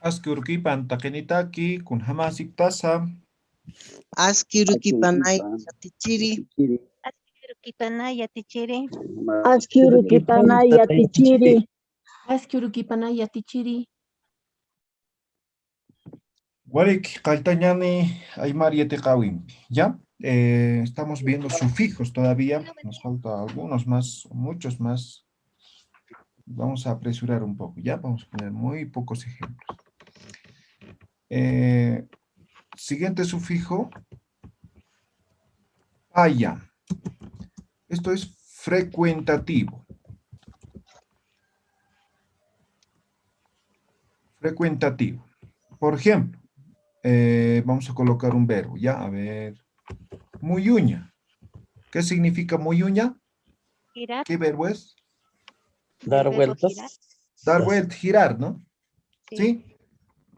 Askurkipan takenitaki kun hamasik tasa. Askirukipanay yatichiri. Askirukipanay yatichiri. Askirukipanay yatichiri. Askirukipanay yatichiri. Warik kaltañani aymar yetecawimpi. ¿Ya? Estamos viendo sufijos todavía. Nos falta algunos más, muchos más. Vamos a apresurar un poco, ¿ya? Vamos a poner muy pocos ejemplos. Siguiente sufijo. Paya. Esto es frecuentativo. Frecuentativo. Por ejemplo, vamos a colocar un verbo, ¿ya? A ver. Muyuña. ¿Qué significa muyuña? Girar. ¿Qué verbo es? Dar El verbo vueltas. girar. Dar vuelta, girar, ¿no? Sí. ¿Sí?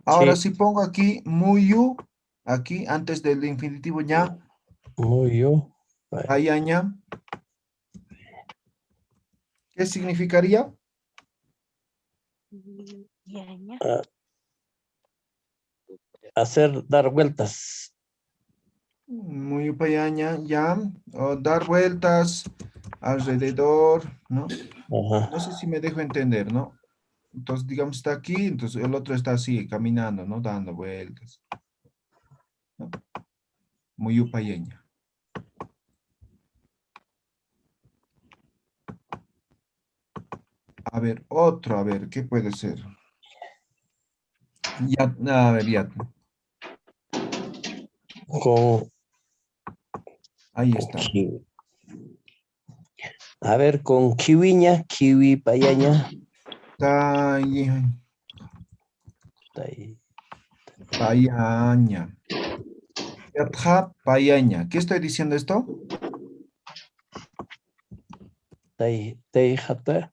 Ahora, Sí. si pongo aquí muyu, aquí antes del infinitivo ña, Muy yo. payaña, ¿qué significaría? Yaña. Hacer dar vueltas. Muyu payaña, ya. O dar vueltas alrededor, ¿no? Ajá. No sé si me dejo entender, ¿no? Entonces, digamos, está aquí, entonces el otro está así, caminando, ¿no? Dando vueltas. ¿No? Muyu payaña. A ver, otro, a ver, ¿qué puede ser? Ya, a ver, ya. Con Ahí está. kiwi. A ver, con kiwiña, kiwi payaña. Payaña. Yatja payaña. ¿Qué estoy diciendo esto? Jata. Ah,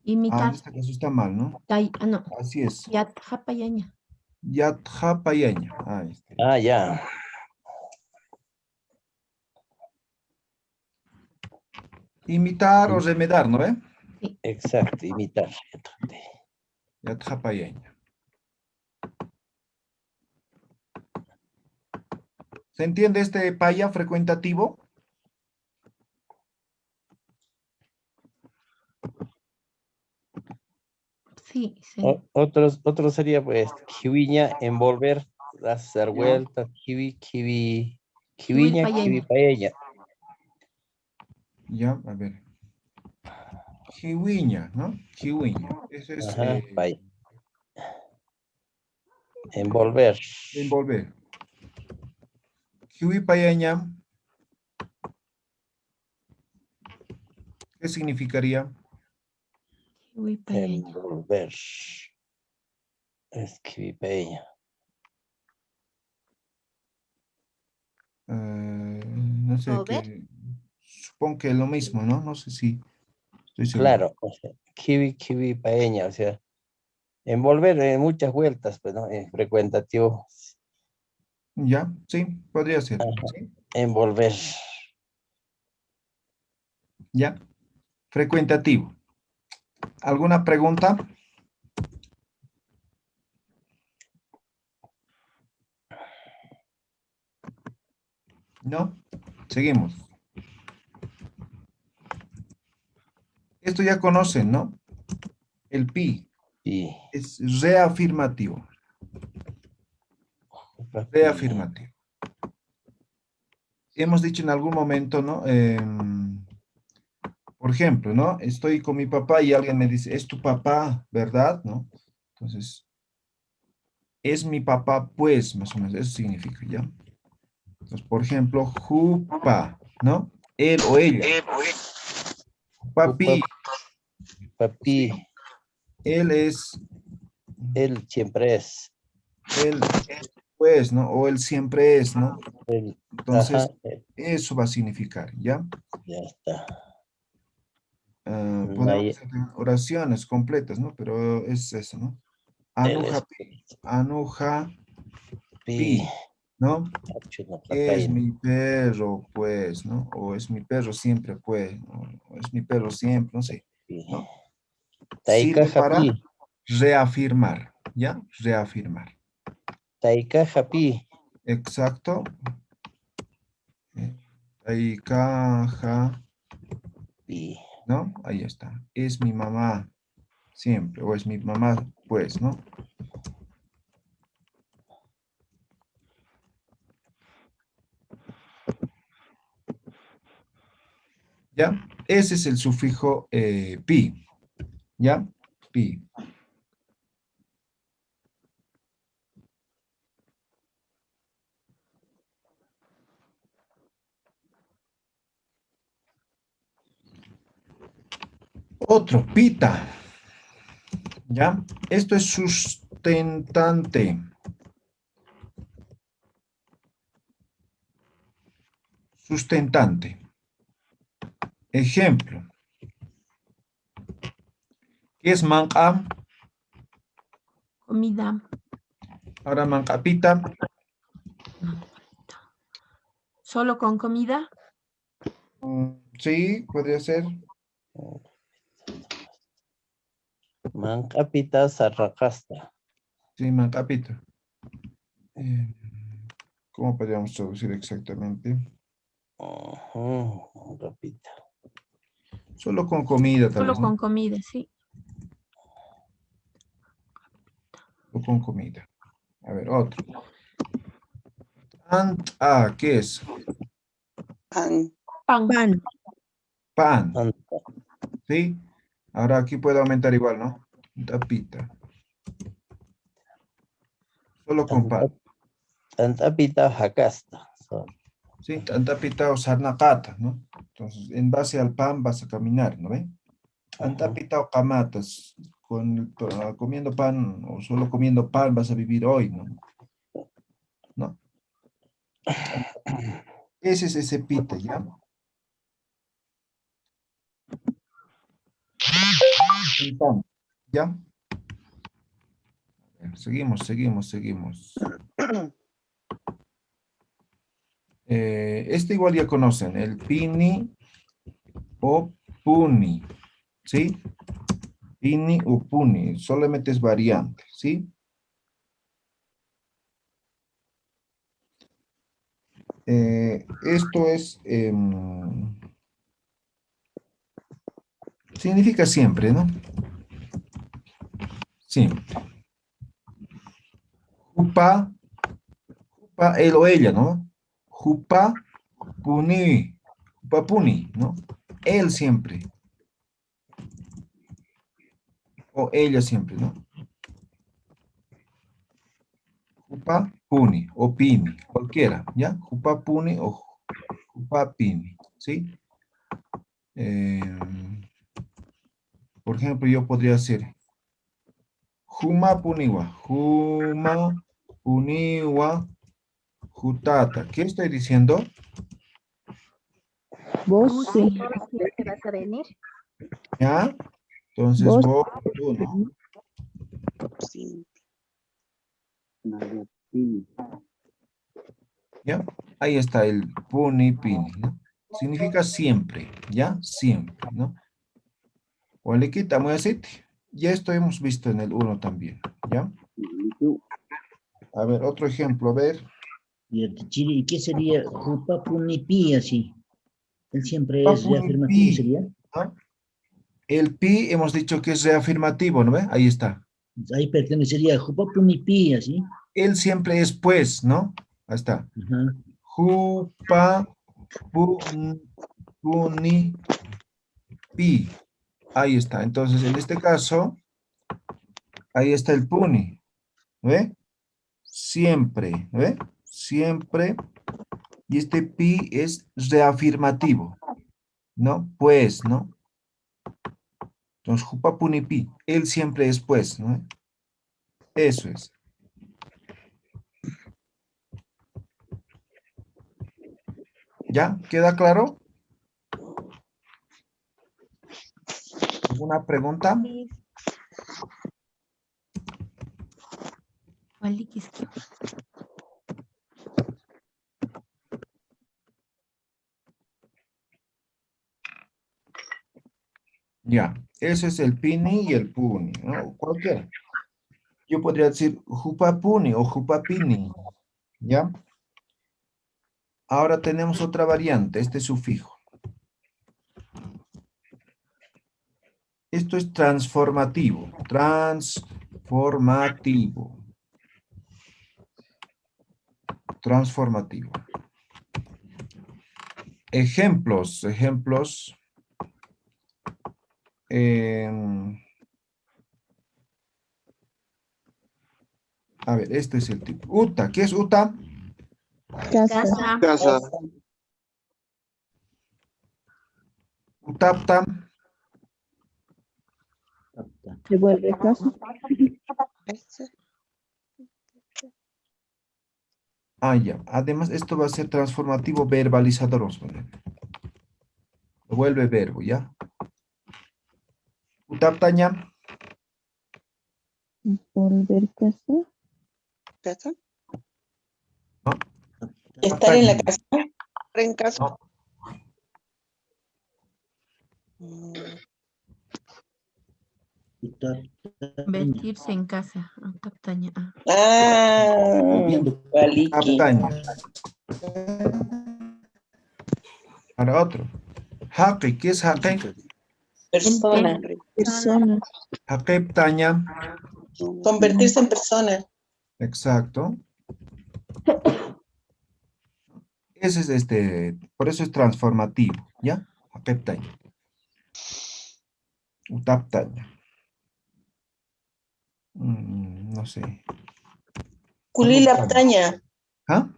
en Imitar. este caso está mal, ¿no? No. Así es. Yatjapayaña. Yatja payaña. Ahí está. Ah, ya. Imitar o remedar, ¿no ve? Sí. Exacto, imitar. Yatja payaña. ¿Se entiende este paya frecuentativo? Sí, sí. Otro sería pues kiwiña, envolver, hacer vueltas, kiwiña, kiwi paella. Ya, a ver. Kiwiña, ¿no? Kiwiña. Eso es Ajá, envolver. envolver. Kiwi payaña. ¿Qué significaría? Envolver. Es kiwi paella. No sé, ¿Mover? supongo que lo mismo, ¿no? No sé si estoy seguro. Claro, o sea, kiwi paella, o sea, envolver en muchas vueltas, pues, ¿no? Frecuentativo. Ya, sí, podría ser. Ajá. ¿Sí? Envolver. Ya, frecuentativo. ¿Alguna pregunta? ¿No? Seguimos. Esto ya conocen, ¿no? El pi Y es reafirmativo. Reafirmativo. Hemos dicho en algún momento, ¿no? Por ejemplo, ¿no? Estoy con mi papá y alguien me dice, es tu papá, ¿verdad? ¿No? Entonces, es mi papá, pues, más o menos, eso significa, ¿ya? Entonces, por ejemplo, jupa, ¿no? Él o ella. Papi, papi, él es, él siempre es. él, pues, ¿no? O él siempre es, ¿no? Él, Entonces, ajá, eso va a significar, ¿ya? ya está. Podemos hacer oraciones completas, ¿no? Pero es eso, ¿no? Él es Anuja, anuja, pi. pi, ¿no? Es mi perro, pues, ¿no? O es mi perro siempre, pues, o es mi perro siempre, no sé, ¿no? Taika Sirve para, japi. reafirmar, ¿ya? Reafirmar. Taikaja pi. Exacto. Taikaja, Pi. ¿no? Ahí está. Es mi mamá siempre, o es mi mamá, pues, ¿no? ¿Ya? Ese es el sufijo pi, ¿ya? Pi. Otro, pita, ¿ya? Esto es sustentante. Sustentante. Ejemplo. ¿Qué es manca? Comida. Ahora mancapita. ¿Solo con comida? Sí, podría ser. Mancapita sarracasta. Sí, mancapita. ¿Cómo podríamos traducir exactamente? Mancapita. Solo con comida, tal Solo vez, ¿no? con comida, sí. O con comida. A ver, otro. ¿Qué es? Pan. Pan. Pan, Anta. ¿sí? Ahora aquí puede aumentar igual, ¿no? Tapita. Solo con pan. Tantapita jacasta. So, Sí, tantapita o sarnacata, ¿no? Entonces, en base al pan vas a caminar, ¿no ve? Tantapita o camatas, comiendo pan o solo comiendo pan vas a vivir hoy, ¿no? ¿No? Ese es ese pita, ¿ya? Pan, ¿ya? Seguimos. Este igual ya conocen, el pini o puni, ¿sí? Pini o puni, solamente es variante, ¿sí? Esto es, significa siempre, ¿no? Siempre. Jupa, él o ella, ¿no? Jupa, puni, jupa puni, ¿no? Él siempre. O ella siempre, ¿no? Jupa, puni o pini, cualquiera, ¿ya? Jupa, puni o jupa, pini, ¿sí? Por ejemplo, yo podría decir Juma puniwa, jutata. ¿Qué estoy diciendo? Vos Tú sí. sí. ¿Te vas a venir? ¿Ya? Entonces Vos vos, tú, ¿no? Sí. ¿Ya? Ahí está el puni, pini, ¿no? Significa siempre, ¿ya? Siempre, ¿no? O le quitamos así. Ya esto hemos visto en el 1 también, ¿ya? A ver, otro ejemplo, a ver. ¿Y qué sería Jupapunipi así? Él siempre es Papuni, reafirmativo, pi, ¿sería? ¿no? El pi hemos dicho que es reafirmativo, ¿no ve? Ahí está. Ahí pertenecería Jupapunipi así. Él siempre es pues, ¿no? Ahí está. Ajá. Jupa, puni, pi. Ahí está. Entonces, en este caso, ahí está el puni. ¿No ve? Siempre, ¿no ve? Siempre. Y este pi es reafirmativo, ¿no? Pues, ¿no? Entonces, jupa, puni, pi. Él siempre es pues, ¿no? Eso es. ¿Ya? ¿Queda claro? ¿Alguna pregunta? Sí. Walikiski. Ya, ese es el pini y el puni, ¿no? Cualquiera. Yo podría decir jupapuni o jupapini, ¿ya? Ahora tenemos otra variante, este sufijo. Esto es transformativo, transformativo, transformativo. Ejemplos. A ver, este es el tipo. Uta, ¿qué es uta? Casa. Casa. Utapta. Tapta. Se vuelve casa. Ah, ya. Además, esto va a ser transformativo verbalizador. Vamos a poner. Lo vuelve verbo, ¿ya? Utaptaña. Volver casa. Casa. No. Estar en la Taptaña. casa. Estar en casa. No. Mm, Utaptaña. Vestirse en casa. Taptaña. Volviendo. Valiki. Taptaña. Ahora otro. Haqui, ¿qué es haqui? Persona. Persona. Haqiptaña. Convertirse en persona. Exacto. Ese es por eso es transformativo, ¿ya? Haqiptaña. Utaptaña. No sé. Kulilaptaña. ¿Ah?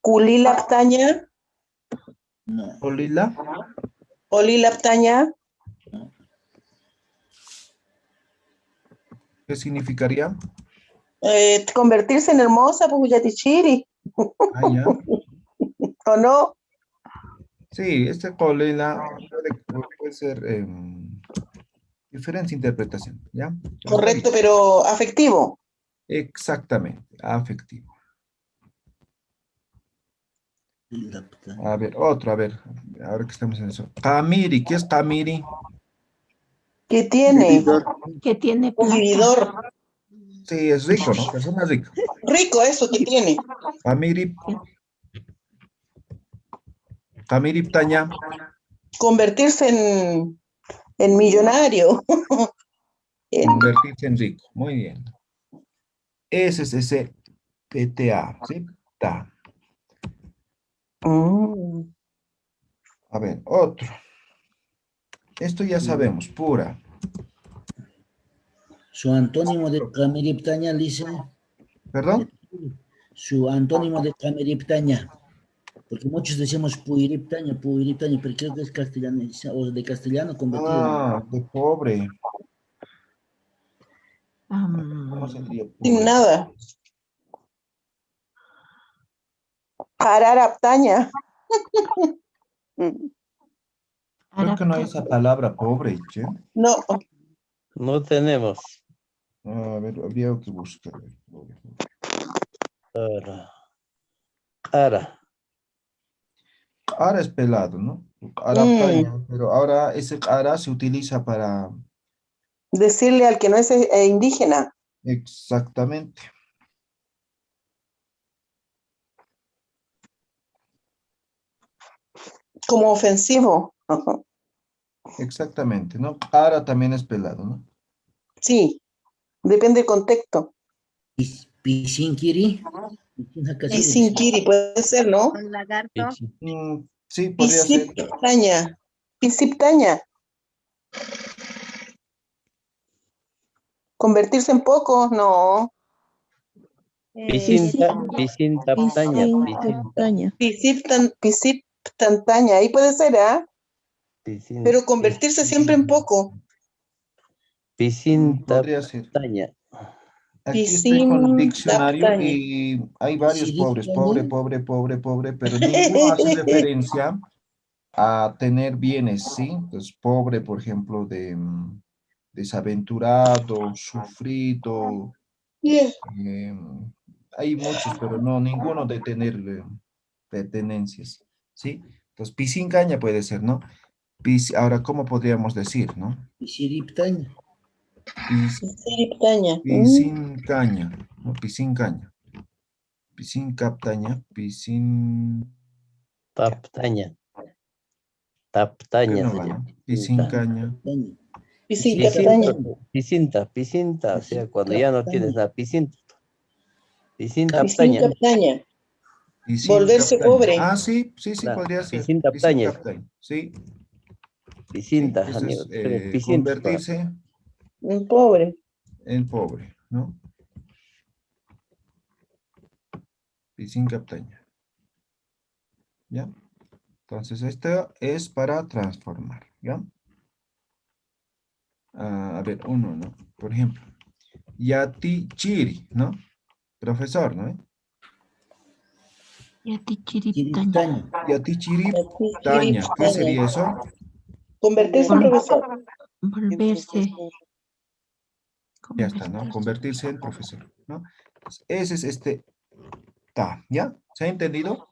Kulilaptaña. No. Olila. Olilaptaña. ¿Qué significaría? Convertirse en hermosa, pues Yatichiri, Ah, ya. ¿o no? Sí, este colila puede ser diferente interpretación, ¿ya? Pero está Correcto, bien. pero afectivo. Exactamente, afectivo. Taptaña. A ver, otro, a ver, ahora que estamos en eso. Kamiri, ¿qué es Kamiri? ¿Qué tiene? Que tiene Un plata. vividor. Sí, es rico, ¿no? Persona rica. Rico eso que tiene. Kamiri, Kamiri Ptaña, Convertirse en millonario. convertirse en rico. Muy bien. Ese es ese PTA, ¿sí? Ta. Mm. A ver, otro. Esto ya sabemos, pura. Su antónimo de cameriptaña, dice. ¿Perdón? Su antónimo de cameriptaña. Porque muchos decimos puiriptaña, pero creo que es castellano, o de castellano convertido. Ah, de pobre. ¿Cómo se Am, diría Sin pobre? nada. Araraptaña. Mm. Creo que no hay esa palabra pobre, che. No, No tenemos. A ver, habría que buscar. Ara. Ara. Ara es pelado, ¿no? Mm. Pero ahora ese ara se utiliza para Decirle al que no es indígena, exactamente, como ofensivo. Ajá. exactamente, ¿no? Ara también es pelado, ¿no? Sí, depende del contexto. Pisinkiri. Y sin kiri puede ser, ¿no? Un lagarto. Sí, podría ser. Pisiptaña. Pisiptaña. Convertirse en poco, no. Pisinta. Pisinta ptaña. Pisinta. Pisiptantaña, ahí puede ser, ¿ah? Pero convertirse siempre en poco. Pisinta Podría ser. ptaña. Aquí estoy con el diccionario Pisintaptaña. y hay varios pobres, pobre, Siriptaña. pobre, pero ninguno hace referencia a tener bienes, ¿sí? Entonces, pobre, por ejemplo, desaventurado, sufrido, Yeah. eh, hay muchos, pero no, ninguno de tener pertenencias, ¿sí? Entonces, pisingaña puede ser, ¿no? Ahora, ¿cómo podríamos decir, no? Pisiriptaña. Pisiriptaña. Pisin caña, ¿no? Pisin caña. Pisin captaña, pisin... Taptaña. ¿Qué Taptaña no va, sería. no? Pisin caña. Pisicaptaña. Pisinta, o sea, cuando ya no tienes nada, pisinta taptaña. Pisicaptaña. Pisin Volverse captaña. pobre. Ah, sí, Claro, podría ser. pisinta Pisin taptaña, captaña. Sí, sí. pisinta, Eso amigo, es pisinta. convertirse Un pobre. en pobre, ¿no? Pisin captaña. ¿Ya? Entonces, esto es para transformar, ¿ya? A ver, uno, ¿no? Por ejemplo, Yati Chiri, ¿no? Profesor, ¿no? Yatichiriptaña. Yati Chiri Taña. ¿Qué Pisiriptaña. sería eso? Convertirse en Vol- profesor. Volverse. Ya está, ¿no? Convertirse en profesor, ¿no? Ese es este ta, ¿ya? ¿Se ha entendido?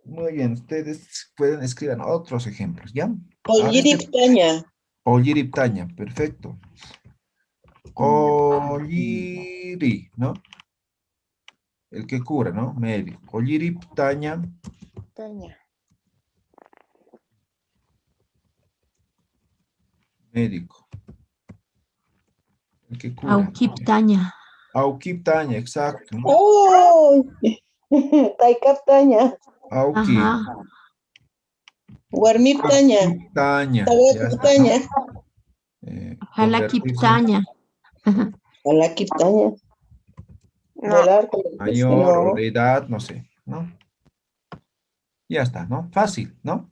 Muy bien, ustedes pueden escribir otros ejemplos, ¿ya? Ahora Olliriptaña. Olliriptaña, perfecto. Olliri, ¿no? El que cura, ¿no? Médico. Olliriptaña, médico. El que cura. Auquiptaña. Auquiptaña, exacto, ¿no? ¡Oh! Taikaptaña. Auqui. Ajá. Guarmiptaña. Auquiptaña, ya está, ¿no? Tahuacuptaña. Convertirse Jalaquiptaña. Alaquiptaña. Volar, convertirse. mayor o No. de edad, no sé, ¿no? Ya está, ¿no? Fácil, ¿no?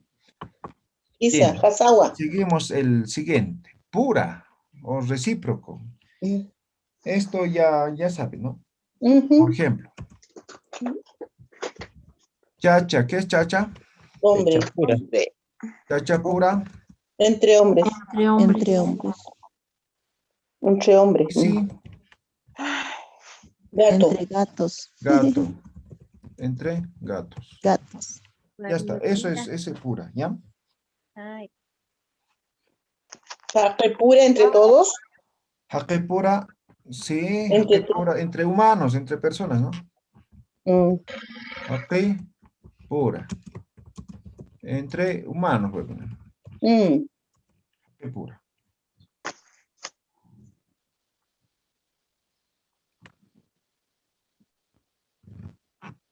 Isa, Bien, Hasawa. seguimos el siguiente. Pura o recíproco. Esto ya saben, ¿no? Por ejemplo, chacha, ¿qué es chacha? Hombre. Chapura. Chacha pura, Entre hombres. Entre hombres. Entre hombres. sí, Gato. gato, entre gatos. Ya está, eso es pura, ¿ya? Jaque pura entre todos. Jaque pura, sí, Entre jaque pura, entre humanos, entre personas, ¿no? Jaque pura, entre humanos, voy a poner. Jaque pura.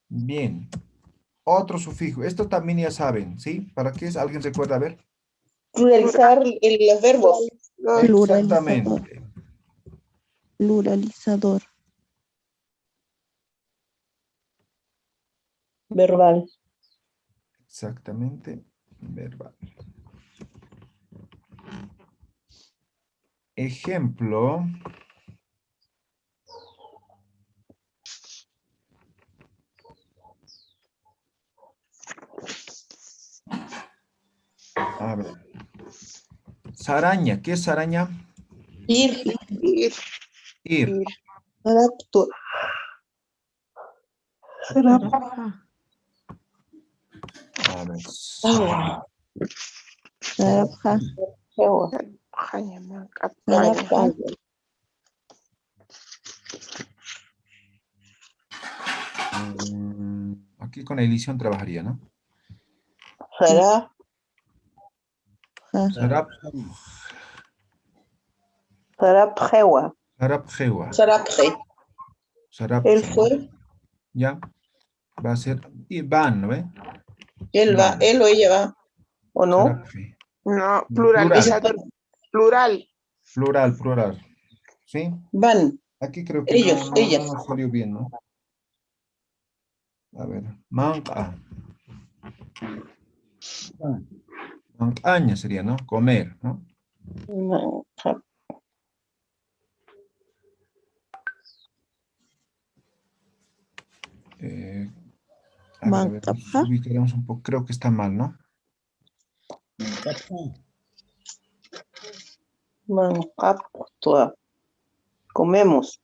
Bien. Otro sufijo. Esto también ya saben, ¿sí? ¿Para qué es? ¿Alguien recuerda? A ver. Pluralizar los verbos. Exactamente. Pluralizador. Verbal. Exactamente. Verbal. Ejemplo. A ver. Saraña. ¿Qué es saraña? Ir. Ir. Rapto. Jaraja. A ver. Sarabja. Sarabja. Aquí con edición trabajaría, ¿no? Sarab. Sarap. Sarabjewa. Sarapjewa. Sarabje. Sarap. Él fue. Ya. Va a ser. Y van, ¿no ve? Él va. Él o ella va. ¿O no? Sarapje. No, Plural. pluralizador. Plural. Plural. ¿Sí? Van. Aquí creo que Ellos, no ellas. nos salió bien, ¿no? A ver. Manca. Mancaña sería, ¿no? Comer, ¿no? A ver, nos ubicaremos un poco. Creo que está mal, ¿no? Mancaptua. Comemos.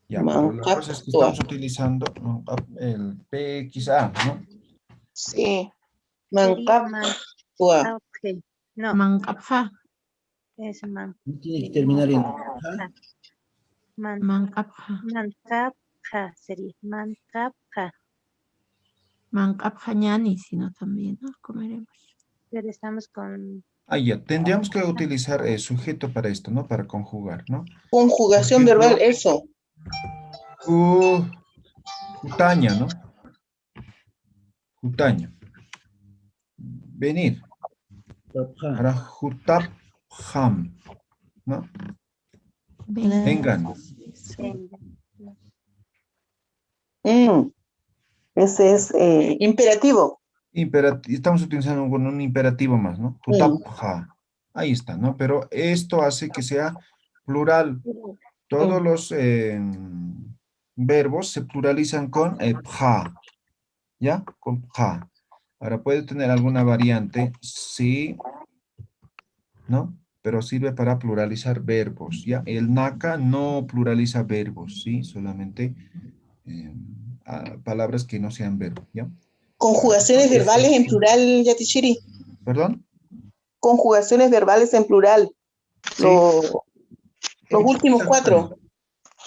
Ya, pero la cosa es que estamos utilizando el PXA, ¿no? Sí. Mancap. Ua. No, Mangkapha. es man. No tiene que terminar en ja. Mangkapha. Mancapja sería. Mancapja. Mangkapha ñani, sino también, ¿no? Comeremos. Pero estamos con Ah, ya, tendríamos que utilizar sujeto para esto, ¿no? Para conjugar, ¿no? Conjugación Por ejemplo, verbal, eso. Jutaña, ¿no? Jutaña. Venir. Tapja. Ahora jutabham, ¿no? Venga. Vengan. Ese es imperativo. Estamos utilizando un imperativo más, ¿no? Jutabha. Ahí está, ¿no? Pero esto hace que sea plural. Todos los verbos se pluralizan con pha, ¿ya? Con pha. Ahora puede tener alguna variante, sí, ¿no? Pero sirve para pluralizar verbos, ¿ya? El naka no pluraliza verbos, ¿sí? Solamente palabras que no sean verbos, ¿ya? Conjugaciones verbales en plural, Yatichiri. ¿Perdón? Conjugaciones verbales en plural. Sí. Los últimos 4.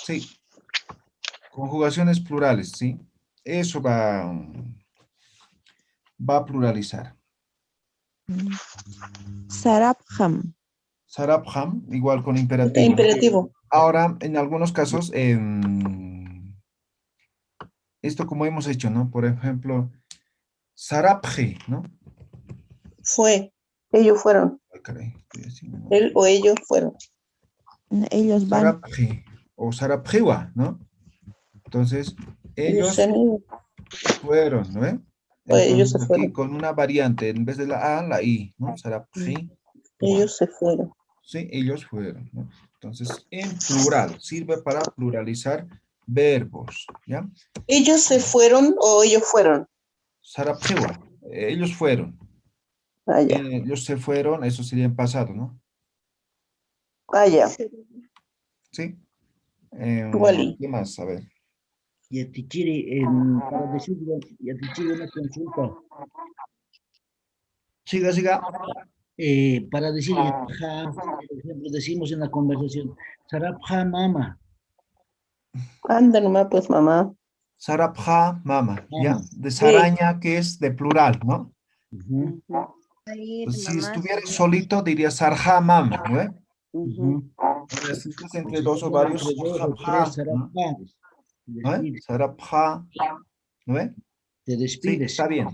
Sí. Conjugaciones plurales, ¿sí? Eso va a pluralizar. Sarabham. Sarabham, igual con imperativo. Imperativo. Ahora, en algunos casos, esto como hemos hecho, ¿no? Por ejemplo, Sarabje, ¿no? Fue. Ellos fueron. Ay, caray, estoy haciendo mal. Él o ellos fueron. Ellos van. Sarabje o Sarabjewa, ¿no? Entonces, ellos se han ido. fueron, ¿no? O ellos se Entonces, aquí fueron. con una variante, en vez de la A, la I, ¿no? Sarabje. Ellos se fueron. Sí, ellos fueron, ¿no? Entonces, en plural, sirve para pluralizar verbos, ¿ya? ¿Ellos se fueron o ellos fueron? Sarabjewa, ellos fueron. Ah, ya. Ellos se fueron, eso sería en pasado, ¿no? Ah, ya. Sí. Wally. ¿Qué más? A ver. Yatichiri, para decir, Yatichiri, una consulta. Siga. Para decir, ja, por ejemplo, decimos en la conversación, Sarabha mama. Anda nomás, pues, mamá. Sarabja, mama, ¿ya? Mama. De saraña, que es de plural, ¿no? Ujú, Pues si estuviera solito, diría sarja, mama, ¿no? ujú. Ahora, si estás entre Si dos o estamos varios, entre 2 o 3, sarabja, ¿no? Sarabha. ¿No? Sarabja, ¿no? Te Sí, despides. está bien.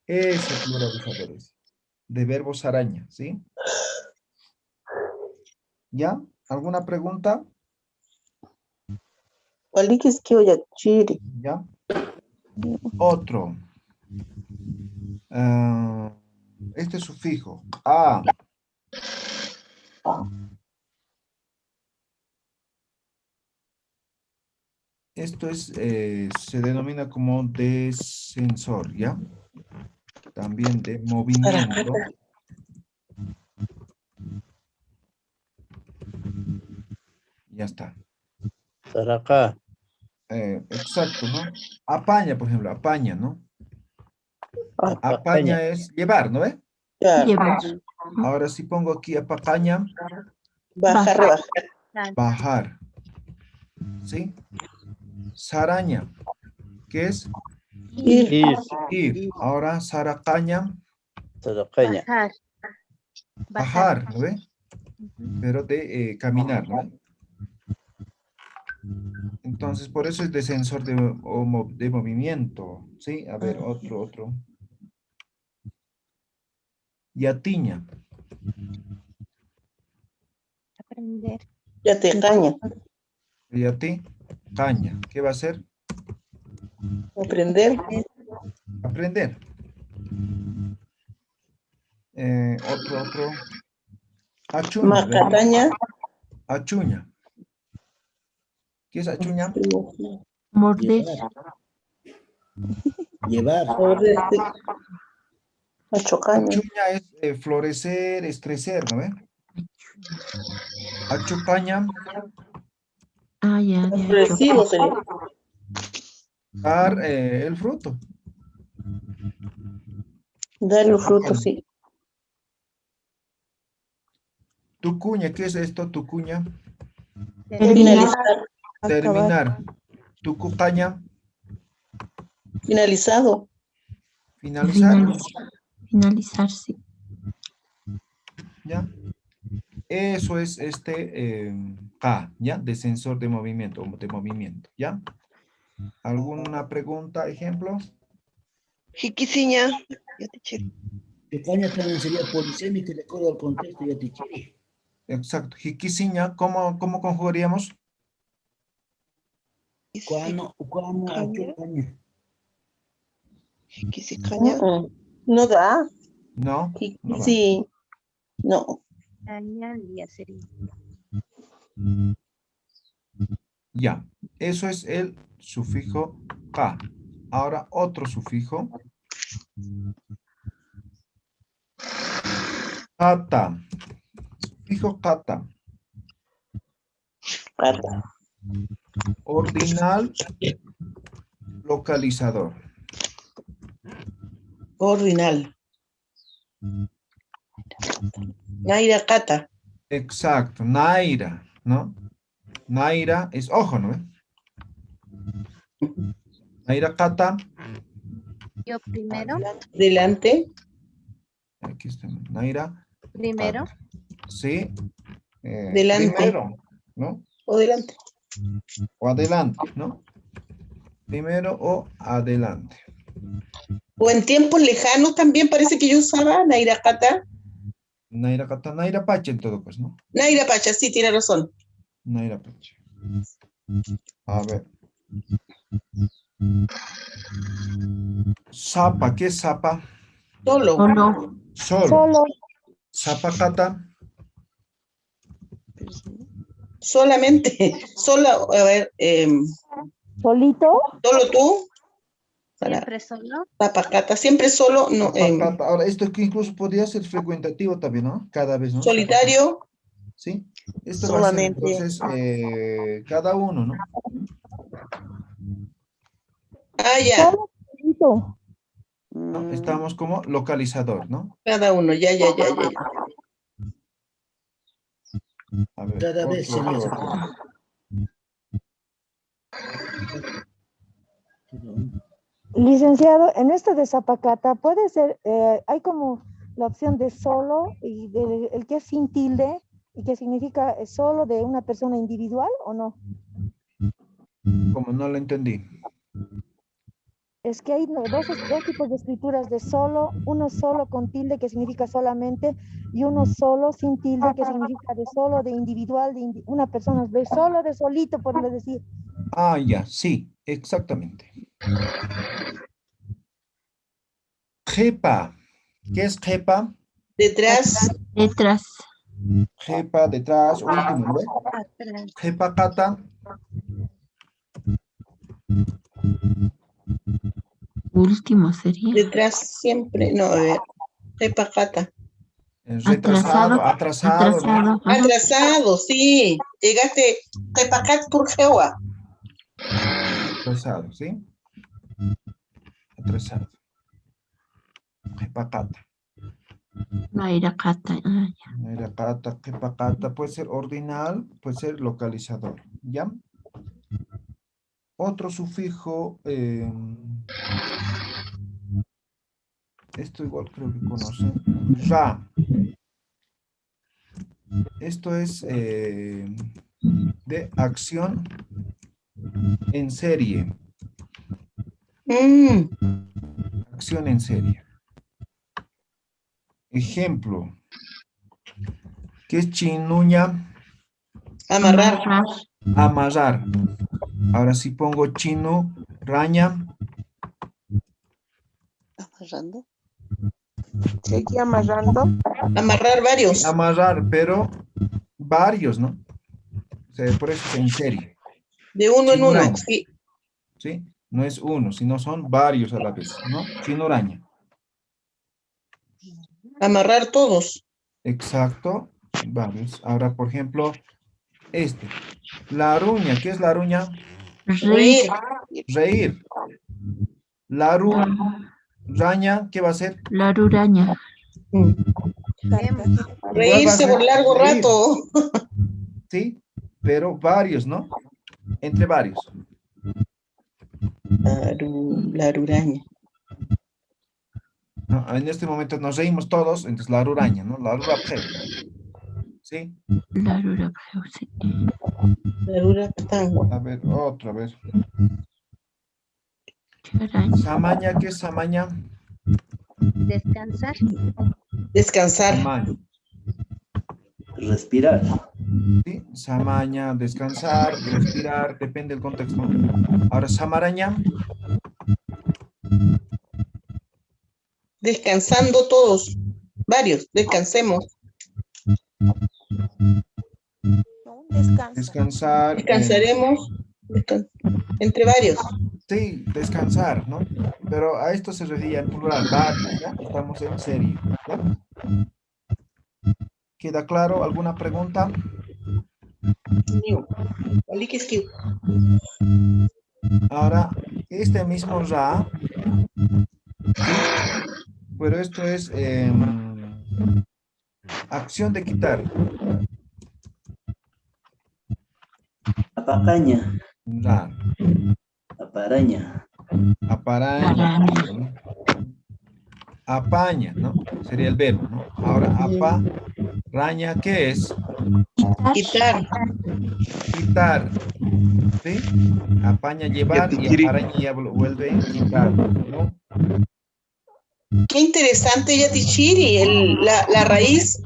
Ese pluralizador es. De verbo saraña, ¿sí? ¿Ya? ¿Alguna pregunta? Wally, que es que oye, chiri. ¿Ya? Otro. Este sufijo. A. Esto es, se denomina como descensor, ¿ya? También de movimiento. Ya está. Saraka. Exacto, ¿no? Apaña, por ejemplo, apaña, ¿no? Apaña. Apaña es llevar, ¿no ve? Ya. Llevar. Ahora si pongo aquí apaña, Baja, rebaja. bajar. ¿Sí? Saraña, ¿qué es? Ir. Ir. Ir. Ahora saracaña, Saracaña. bajar, ¿no ve? Pero de caminar, ¿no ve? Entonces, por eso es descensor de movimiento, ¿sí? A ver, otro. Yatiña. aprender. Ya te caña. Yati, caña. ¿Qué va a hacer? Aprender. Aprender. Otro. Achuña. ¿ve? Macataña. Achuña. ¿Qué es achuña? Morder. Llevar. Machocaña. Achuña es florecer, estrecer, ¿no ve? Achucaña, Ah, ya, de Recibo sería. dar el fruto. Dar los frutos, sí. Tucuña, ¿qué es esto? Tucuña. Finalizar. Terminar. Tucucaña. Finalizado. Finalizar. Finalizar, sí. ¿Ya? Eso es K, ¿ya? De sensor de movimiento, ¿ya? ¿Alguna pregunta, ejemplo? Jiquisiña. Tucaña también sería polisémica de acuerdo al contexto, ya te quiere. Exacto. Jiquisiña, ¿cómo conjugaríamos? Cuano, Tucaña. Jiquisicaña. No da. No, no va. Sí. No. Cañalia sería. Ya, eso es el sufijo K. Ahora otro sufijo. Kata. Sufijo kata. Ordinal localizador. Ordinal. Naira Cata. Exacto, Naira, ¿no? Naira es ojo, ¿no? Naira kata. Yo primero. Delante. Aquí está, Naira. Primero. Kata. Sí. Delante. Primero, ¿no? O delante. O adelante, ¿no? Primero o adelante. O en tiempos lejanos también parece que yo usaba Naira Cata. Naira kata, Naira pacha en todo caso, ¿no? Naira Pacha, sí, tiene razón. Naira pacha. A ver. Zapa, ¿qué es zapa? Solo. Solo. Zapa kata. Solamente. Solo, a ver. ¿Solito? Solo tú. Siempre solo. Tapacata. Siempre solo. No, Zapa kata. Ahora, esto que incluso podría ser frecuentativo también, ¿no? Cada vez, ¿no? solitario. ¿Sí? Esto va a ser Solamente. entonces cada uno, ¿no? Ah, ya. ¿No? Estamos como localizador, ¿no? Cada uno, ya. A ver, Cada vez otro. sería. Licenciado, en esto de Zapacata puede ser, hay como la opción de solo y el que es sin tilde y que significa solo de una persona individual o no. Como no lo entendí. Es que hay dos tipos de escrituras de solo, uno solo con tilde que significa solamente y uno solo sin tilde que significa de solo, de individual, una persona, de solo, de solito, por decir. Ah, ya, sí, exactamente. Jepa. ¿Qué es jepa? Detrás. Detrás. Jepa, detrás, último, ¿no? Atrás. Jepa kata. Último sería. Detrás siempre. No, a ver. Repacata. Retrasado, atrasado, ¿no? Atrasado. Ajá. Atrasado, sí. Llegaste. Repacat Turgewa. Atrasado, ¿sí? Atrasado. Jepa kata. Naira Cata. Ah, ya. Naira kata, jepa kata. Puede ser ordinal, puede ser localizador, ¿ya? Otro sufijo, esto igual creo que conocen, ra. Esto es de acción en serie. Acción en serie. Ejemplo. ¿Qué es chinuña? Amarrar. Amarrar. Ahora si pongo chino, raña. Amarrando. Seguí amarrando. Amarrar varios. Amarrar, pero varios, ¿no? O sea, por eso es en serie. De uno en uno. Chinuraña. Sí. ¿Sí? No es uno, sino son varios a la vez, ¿no? Chinuraña. Amarrar todos. Exacto, varios. Ahora, por ejemplo, la aruña, ¿qué es la aruña? Reír. Reír. Laru, Raña, ¿qué va a ser? Laruraña. Vemos. Igual va a Reírse ser por largo reír, rato. ¿sí? Pero varios, ¿no? Entre varios. Laruraña. ¿No? En este momento nos reímos todos, entonces la ruraña, ¿no? La rurapjeu, ¿sí? Larurapjeu, sí. Laruraptangua. A ver, otra vez. Charaña. Samaña, ¿qué es samaña? Descansar. Descansar. Samaña, Respirar. ¿sí? Samaña, descansar, respirar, depende del contexto. Ahora, samaraña, Descansando todos. Varios. Descansemos. descansar, Descansaremos. Entre varios. sí, descansar, ¿no? Pero a esto se refiere en plural, varios, ¿ya? Estamos en serio, ¿ya? ¿Queda claro? ¿Alguna pregunta? Ahora, este mismo ra, ¿sí? Pero esto es acción de quitar. Apacaña. Ra, Aparaña. aparaña, ¿no? Apaña, ¿no? Sería el verbo, ¿no? Ahora, aparaña, ¿qué es? Quitar. Quitar, ¿sí? Apaña, llevar, y aparaña ya vuelve a quitar, ¿no? Qué interesante, Yatichiri. La raíz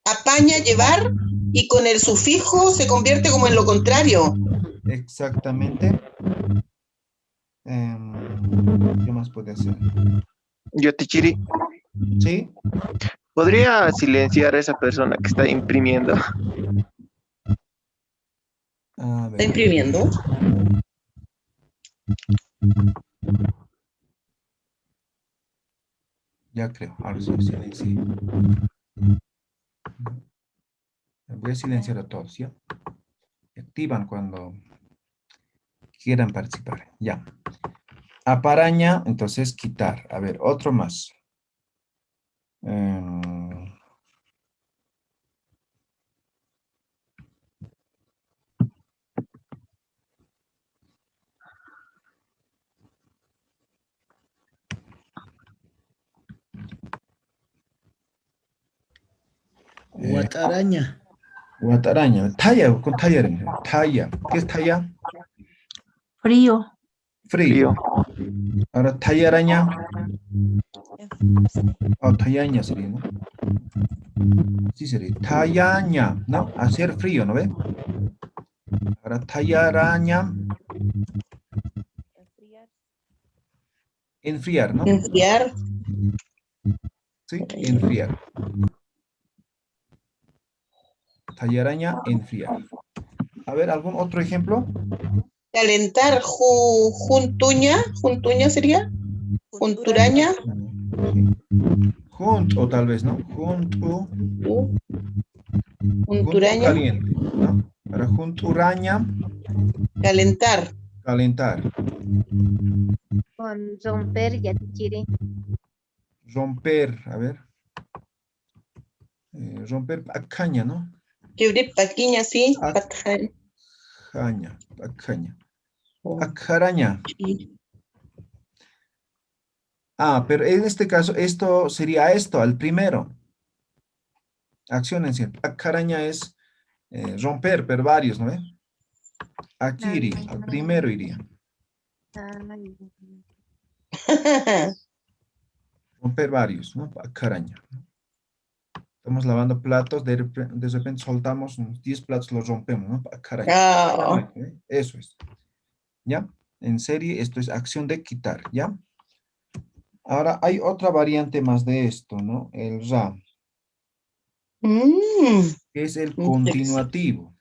apaña, llevar, y con el sufijo se convierte como en lo contrario. Exactamente. ¿Qué más puede hacer? Yo, Tichiri, ¿Sí? ¿podría silenciar a esa persona que está imprimiendo? A ¿Está ver. imprimiendo? Ya creo. Ahora sí, silencié. Voy a silenciar a todos, ¿ya? Activan cuando quieran participar. Ya. Aparaña, entonces quitar. A ver, otro más. Guataraña. Guataraña. Talla, con talla. Talla. ¿Qué es talla? Frío. Frío. Ahora, talla araña. Oh, tallaña sería, ¿no? Sí sería. Tallaña, ¿no? Hacer frío, ¿no ve? Ahora, talla araña. Enfriar, ¿no? Enfriar. Sí, enfriar. Tallaraña, enfriar. A ver, ¿algún otro ejemplo? Calentar. Juntuña. Juntuña sería. Junturaña. Junt, o tal vez, ¿no? Junto. Junto Junturaña. caliente, ¿no? Para junturaña. Calentar. Calentar. Con romper, Yatichiri. Romper, a ver. Romper caña, ¿no? Quebré paquiña, sí. Caña, caña. Acaraña. Ah, pero en este caso, esto sería esto, al primero. Acción en sí. Acaraña es romper, pero varios, ¿no ve? Aquí iría, al primero iría. Romper varios, ¿no? Acaraña. Estamos lavando platos, de repente soltamos unos 10 platos, los rompemos, ¿no? Acaraña. Eso es. ¿Ya? En serie, esto es acción de quitar, ¿ya? Ahora, hay otra variante más de esto, ¿no? El ra. Que es el continuativo.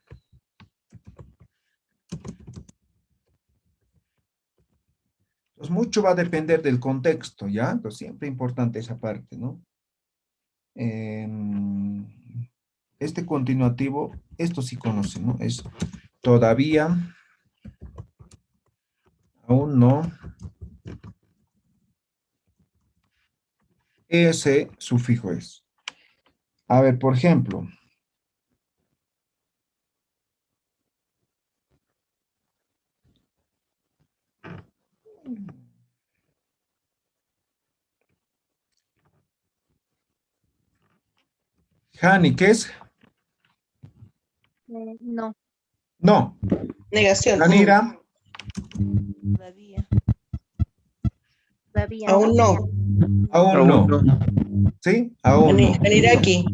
Entonces, mucho va a depender del contexto, ¿ya? Entonces, siempre importante esa parte, ¿no? Este continuativo, esto sí conocen, ¿no? Es todavía, aún no, ese sufijo es. A ver, por ejemplo. Hani, ¿qué es? No. No. Negación. Hanira, Todavía. Todavía Aún no. aún no. ¿Sí? Aún no. Haniraki.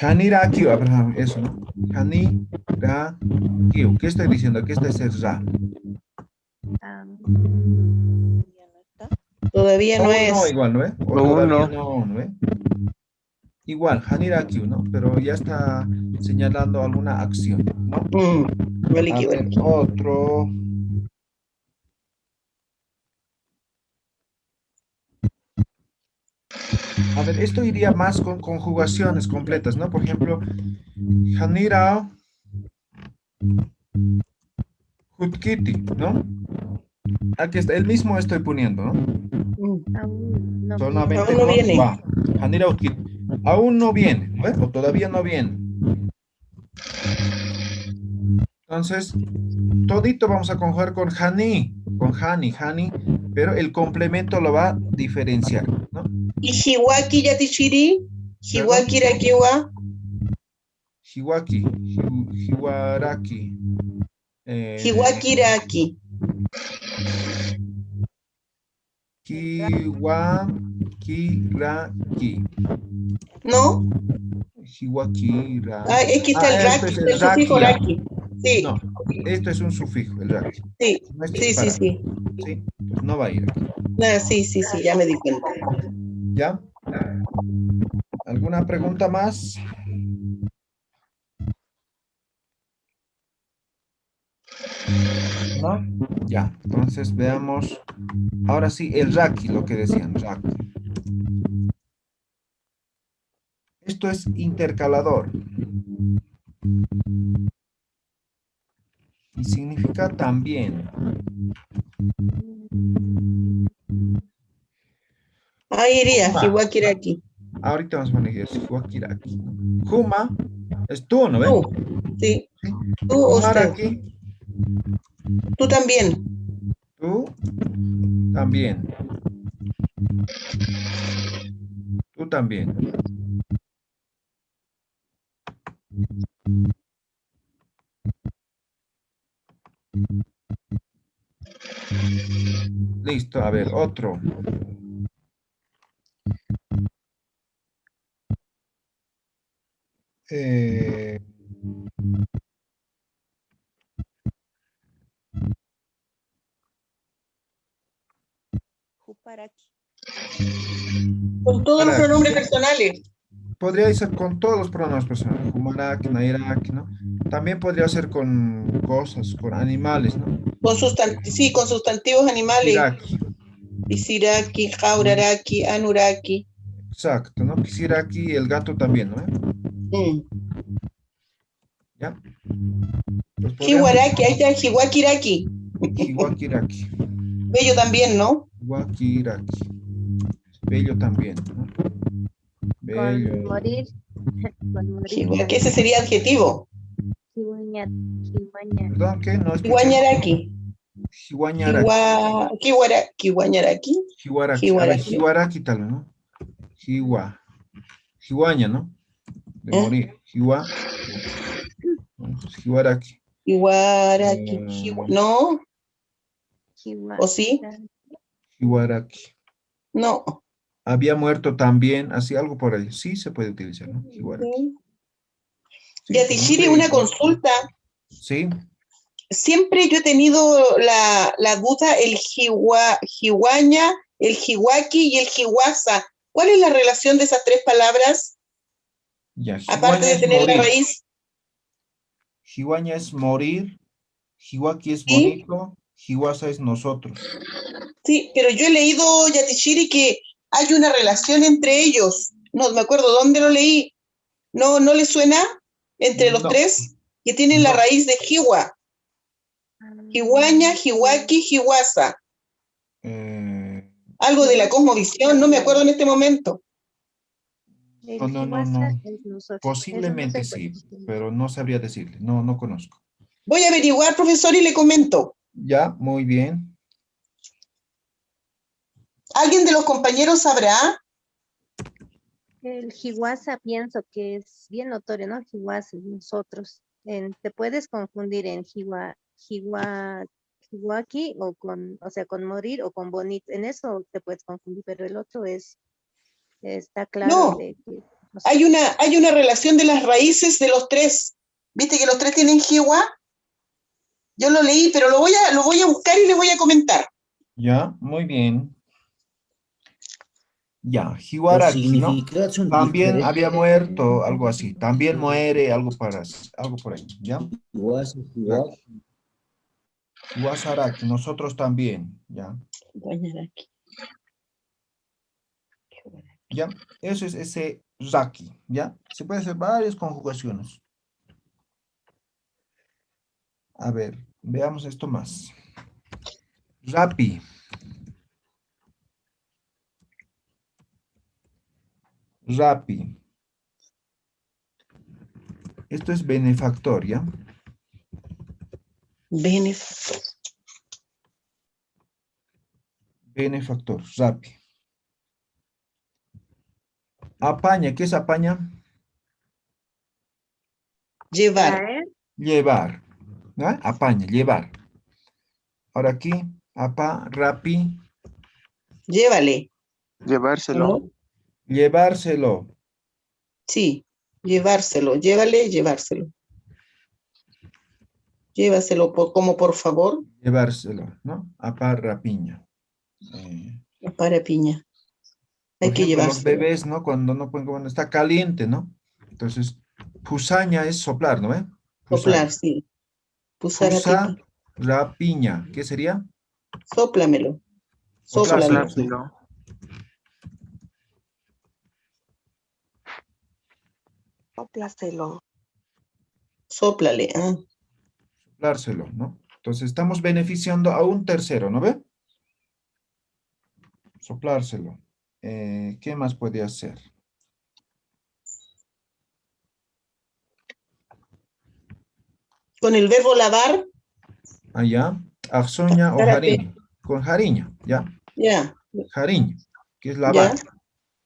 Haniraki, Abraham, eso, ¿no? Haniraki. ¿Qué estoy diciendo? ¿Qué está ese ra? Ah, Todavía no Aún no, es. igual, ¿no? O Aún todavía no. no, ¿no? Igual, Haniraki, ¿no? Pero ya está señalando alguna acción, ¿no? Vale, A ver, otro. A ver, esto iría más con conjugaciones completas, ¿no? Por ejemplo, Hanira Hutkiti, ¿no? Aquí está, el mismo estoy poniendo, ¿no? aún no Solamente Aún no con viene. va. Hanira Hutkiti. Aún no viene, ¿no? O todavía no viene. Entonces, todito vamos a conjugar con hani, pero el complemento lo va a diferenciar, ¿no? ¿Y Hiwaki Yatichiri? ¿Perdón? Hiwaki Rakiwa. Hiwaki, Hiwaraki. Hiwaki Raki. Hiwakiraki. ¿No? Hiwakira. Ah, es que está el Esto Raki, es está el el sufijo rakia. Raki. Sí, No, esto es un sufijo, el raki. sí, No es sí, sí, para. sí. Sí, pues no va a ir aquí. Ah, sí, sí, sí, ya me di cuenta. ¿Ya? ¿Alguna pregunta más? ¿No? Ya, entonces veamos. Ahora sí, el raki, lo que decían, raki. Esto es intercalador. Y significa también. Ahí iría, Huma. Hiwaki Raki. Ahorita vamos a poner eso, Hiwakiraki. Huma es tú, ¿no ves? Tú, sí. Tú o usted. Humaraki, Tú también. tú también. Tú también. Listo, a ver, otro. Eh, Con todos los Humaraki. pronombres personales. Podría ser con todos los pronombres personales. Humaraki, Nairaki, ¿no? También podría ser con cosas, con animales, ¿no? Sí, con sustantivos animales. Hiraki. Pisiraki, Jauraraki, Anuraki. Exacto, ¿no? Kisiraki, el gato también, ¿no? ¿Ya? Pues podríamos... Hiwaraki, ahí está Hiwakiraki. Hiwakiraki. Bello también, ¿no? Hiwakiraki. Bello también, ¿no? Bello. con morir. Con morir. Que ese sería adjetivo. Perdón, ¿qué? No escuché. Hiwañaraki. Hiwañaraki. Kiwañaraki. Hiwaraki. A ver, Hiwaraki tal vez, ¿no? Hiwaña, ¿no? De morir. Hiwaraki. Hiwaraki. ¿No? ¿O sí? Hiwaraki. No. Había muerto también, así algo por ahí. Sí se puede utilizar, ¿no? Hiwaraki. Sí, Yatishiri, una consulta. Sí. Siempre yo he tenido la duda, el Hiwaña, el Hiwaki y el Hiwasa. ¿Cuál es la relación de esas tres palabras? Ya, Aparte de tener la raíz. Hiwaña es morir, Hiwaki es ¿Sí? bonito, Hiwasa es nosotros. Sí, pero yo he leído, Yatishiri, que hay una relación entre ellos. No me acuerdo dónde lo leí. ¿No le suena entre los tres? Que tienen la raíz de Hiwa. Hiwaña, Hiwaki, Hiwasa. Algo de la cosmovisión, no me acuerdo en este momento. El No, no, no, Hiwasa no. es nosotros. Eso no Posiblemente sé, sí, pues. pero no sabría decirle. No, no conozco. Voy a averiguar, profesor, y le comento. Ya, muy bien. ¿Alguien de los compañeros sabrá? El Hiwasa pienso que es bien notorio, ¿no? Hiwasa, nosotros. Te puedes confundir en Hiwaki o sea, con morir o con bonito. En eso te puedes confundir, pero el otro está claro No, de que hay una relación de las raíces de los tres. ¿Viste que los tres tienen jiwa? Yo lo leí, pero lo voy a buscar y le voy a comentar. Ya, muy bien. Ya, Los Hiwaraki, ¿no? significados son También diferentes. había muerto, algo así. También muere, algo por ahí, ¿ya? Hiwasa, Hiwasaraki, nosotros también, ¿ya? ¿Ya? Eso es ese raki, ¿ya? Se puede hacer varias conjugaciones. A ver, veamos esto más. Rapi. Rapi. Esto es benefactor, ¿ya? Benefactor, rapi. Apaña, ¿qué es apaña? Llevar. traer, Llevar. ¿No? Apaña, llevar. Ahora aquí, rapi, Llévale. Llevárselo. ¿No? llevárselo. Sí, llevárselo. Llévale, llevárselo. Llévaselo como por favor. Llevárselo, ¿no? Rapiña. Para piña. Por Hay que ejemplo, los llevárselo. bebés, ¿no? Cuando no pueden comer, está caliente, ¿no? Entonces, pusaña es soplar, ¿no? Soplar, sí. Pusar a Pusa, rapiña. ¿Qué sería? Sóplamelo. Sóplalo. Soplárselo, ¿no? Soplárselo. Soplárselo. Sóplale. Ah. Soplárselo, ¿no? Entonces, estamos beneficiando a un tercero, ¿no ve? Soplárselo. ¿Qué más puede hacer? Con el verbo lavar. Allá, axoña o Espérate. jariña. Con jariña, ¿ya? Ya. Jariña, que es Ya. lavar.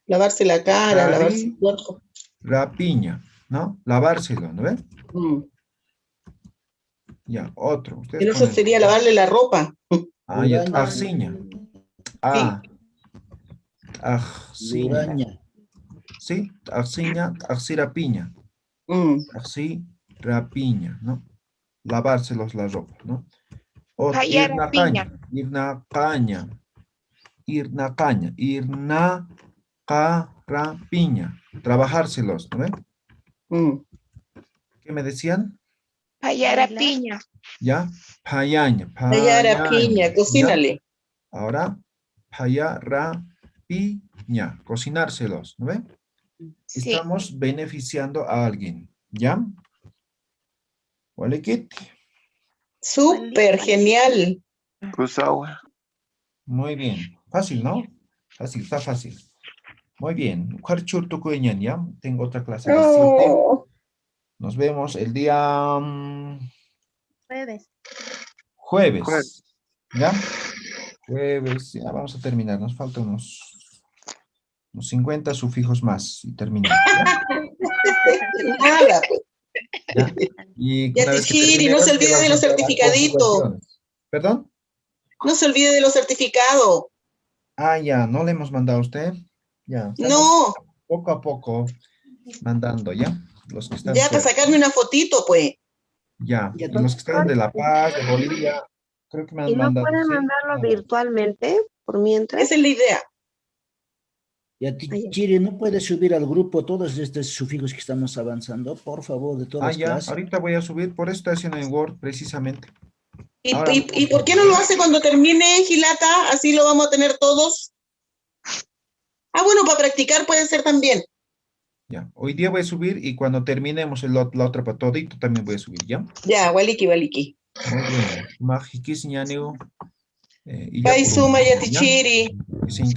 Lavarse la cara, lavarse el cuerpo. Rapiña, ¿no? Lavárselo, ¿no ve? Mm. Ya, otro. Ustedes El otro ponen. sería lavarle la ropa. Ah, ya, Uraña. axiña. Ah, axiña. Uraña. ¿Sí? Axiña, axirapiña. Mm. Axi, rapiña, ¿no? Lavárselos la ropa, ¿no? Otro, Payarapiña. irnacaña. Irnacaña. Irnacarapiña. Trabajárselos, ¿no ven? Mm. ¿Qué me decían? Payarapiña. ¿Ya? Payaña. Tallar a piña, ¿Ya? cocínale. Ahora, payarapiña. Cocinárselos, ¿no ven? Sí. Estamos beneficiando a alguien, ¿ya? Walekit. Súper genial. Kusawa. Muy bien. Fácil, ¿no? Fácil, está fácil. Muy bien. Harchurtukueñan, ¿ya? Tengo otra clase a las 7. Oh, Nos vemos el día jueves. jueves. ¿Ya? Jueves. Ya vamos a terminar. Nos faltan unos 50 sufijos más y terminamos. ¿Ya? nada, pues. ¿Ya? Y Ya una vez que Tichiri, no terminemos, se olvide vamos de a los entrar a certificaditos. conjugaciones. ¿Perdón? No se olvide de los certificados. Ah, ya. ¿No le hemos mandado a usted? Ya. Estamos No, poco a poco mandando, ¿ya? Los que están ya para fuera. sacarme una fotito, pues. Ya. Ya Y los que están de La Paz, de Bolivia, creo que me han ¿Y no mandado. pueden ¿sí? mandarlo Ah, virtualmente por mientras? Esa es la idea. Ya, Chiri, ¿no puedes subir al grupo todos estos sufijos que estamos avanzando? Por favor, de todas las ya. clases. Ahorita voy a subir. Por eso estoy haciendo en Word, precisamente. ¿Y, Ahora y, mismo y por qué no subo. lo hace cuando termine, Gilata? Así lo vamos a tener todos. Ah, bueno, para practicar puede ser también. Ya. Hoy día voy a subir y cuando terminemos la otra para todito también voy a subir, ¿ya? Ya, waliki, waliki. Muy bien. Majikis ñaniu. Y ya Pai por suma último, ¿ya? yatichiri. Sin